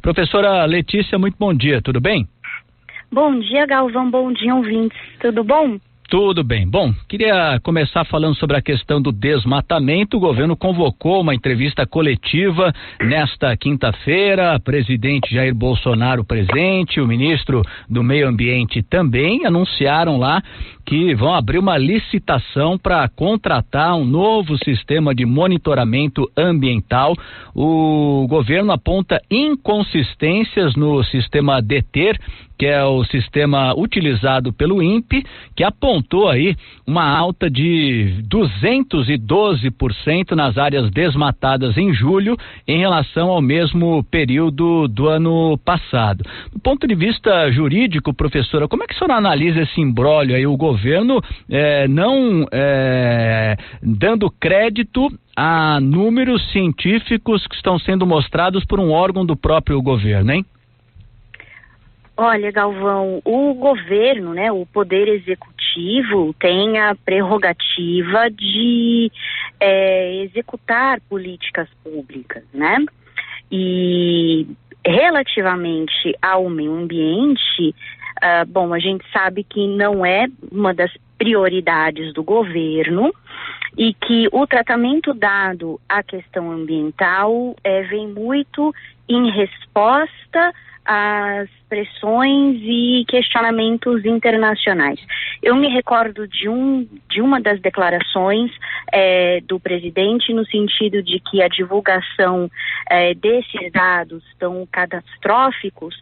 Professora Letícia, muito bom dia, tudo bem? Bom dia, Galvão, bom dia, ouvintes, tudo bom? Tudo bem. Bom, queria começar falando sobre a questão do desmatamento. O governo convocou uma entrevista coletiva nesta quinta-feira. Presidente Jair Bolsonaro presente, o ministro do Meio Ambiente também anunciaram lá que vão abrir uma licitação para contratar um novo sistema de monitoramento ambiental. O governo aponta inconsistências no sistema DETER, que é o sistema utilizado pelo INPE, que apontou aí uma alta de 212% nas áreas desmatadas em julho em relação ao mesmo período do ano passado. Do ponto de vista jurídico, professora, como é que a senhora analisa esse imbróglio aí, o governo não dando crédito a números científicos que estão sendo mostrados por um órgão do próprio governo, hein? Olha, Galvão, o governo, né, o Poder Executivo tem a prerrogativa de executar políticas públicas, né? E relativamente ao meio ambiente, bom, a gente sabe que não é uma das prioridades do governo e que o tratamento dado à questão ambiental vem muito em resposta às pressões e questionamentos internacionais. Eu me recordo de uma das declarações do presidente no sentido de que a divulgação desses dados tão catastróficos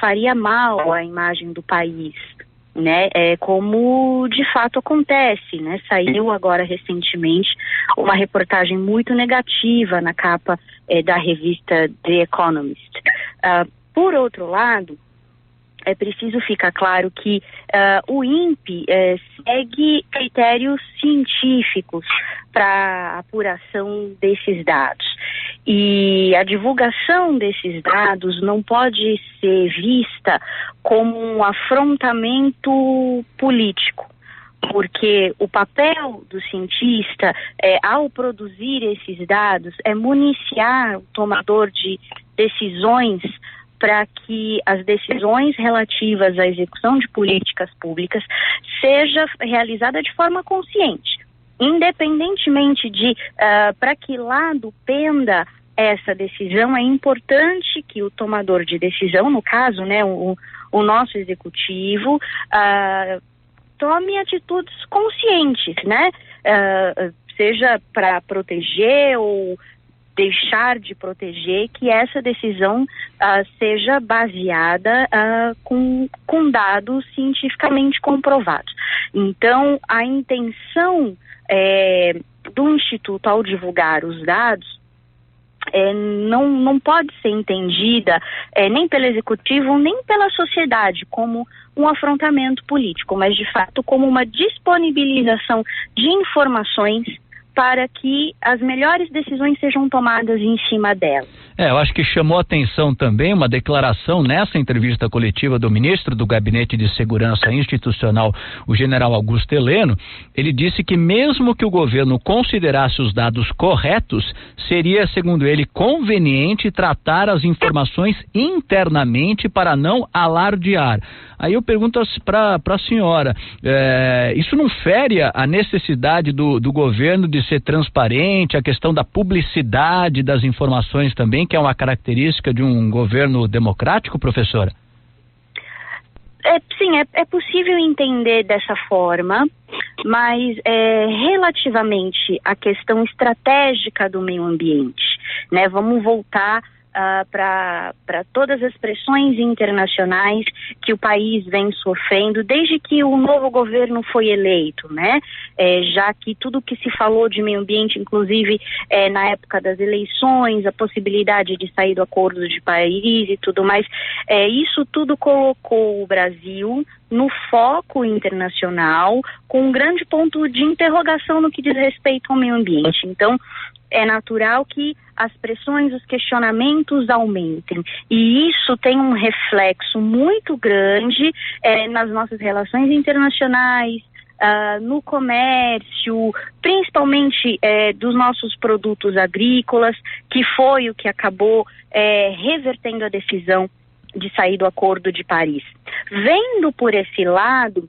faria mal à imagem do país, né? Como de fato acontece, né? Saiu agora recentemente uma reportagem muito negativa na capa da revista The Economist. Por outro lado, é preciso ficar claro que o INPE segue critérios científicos para a apuração desses dados. E a divulgação desses dados não pode ser vista como um afrontamento político, porque o papel do cientista, ao produzir esses dados, é municiar o tomador de decisões para que as decisões relativas à execução de políticas públicas seja realizada de forma consciente, independentemente de para que lado penda essa decisão. É importante que o tomador de decisão, no caso, né, o nosso executivo, tome atitudes conscientes, né, seja para proteger ou deixar de proteger, que essa decisão seja baseada com dados cientificamente comprovados. Então, a intenção do Instituto ao divulgar os dados não pode ser entendida nem pelo Executivo, nem pela sociedade como um afrontamento político, mas de fato como uma disponibilização de informações para que as melhores decisões sejam tomadas em cima dela. Eu acho que chamou a atenção também uma declaração nessa entrevista coletiva do ministro do Gabinete de Segurança Institucional, o general Augusto Heleno. Ele disse que mesmo que o governo considerasse os dados corretos, seria, segundo ele, conveniente tratar as informações internamente para não alardear. Aí eu pergunto para a senhora, isso não fere a necessidade do governo de ser transparente, a questão da publicidade das informações também, que é uma característica de um governo democrático, professora? Sim, é possível entender dessa forma, mas relativamente à questão estratégica do meio ambiente, né? Vamos voltar para todas as pressões internacionais que o país vem sofrendo desde que o novo governo foi eleito, né? Já que tudo que se falou de meio ambiente, inclusive na época das eleições, a possibilidade de sair do Acordo de Paris e tudo mais, isso tudo colocou o Brasil no foco internacional, com um grande ponto de interrogação no que diz respeito ao meio ambiente. Então, é natural que as pressões, os questionamentos aumentem. E isso tem um reflexo muito grande nas nossas relações internacionais, no comércio, principalmente dos nossos produtos agrícolas, que foi o que acabou revertendo a decisão de sair do Acordo de Paris. Vendo por esse lado,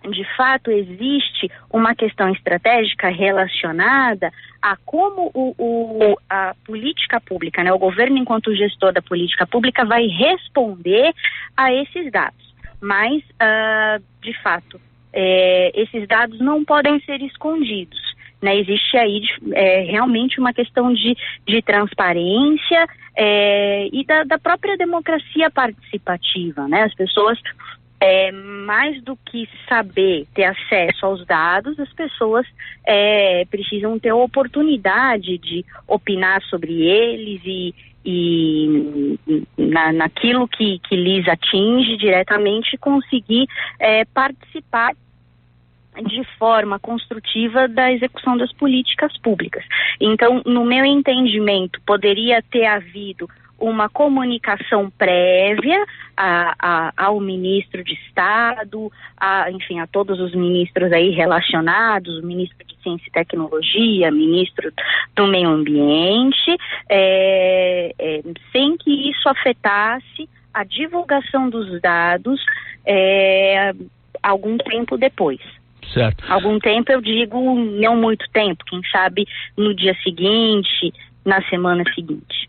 de fato existe uma questão estratégica relacionada a como a política pública, né, o governo enquanto gestor da política pública vai responder a esses dados. Mas, de fato, esses dados não podem ser escondidos, né? Existe aí realmente uma questão de transparência e da própria democracia participativa, né? As pessoas, mais do que saber ter acesso aos dados, as pessoas precisam ter a oportunidade de opinar sobre eles e naquilo que lhes atinge diretamente, conseguir participar de forma construtiva da execução das políticas públicas. Então, no meu entendimento, poderia ter havido uma comunicação prévia ao ministro de Estado, enfim, a todos os ministros aí relacionados, o ministro de Ciência e Tecnologia, ministro do Meio Ambiente, sem que isso afetasse a divulgação dos dados algum tempo depois. Certo. Algum tempo, eu digo não muito tempo, quem sabe no dia seguinte, na semana seguinte.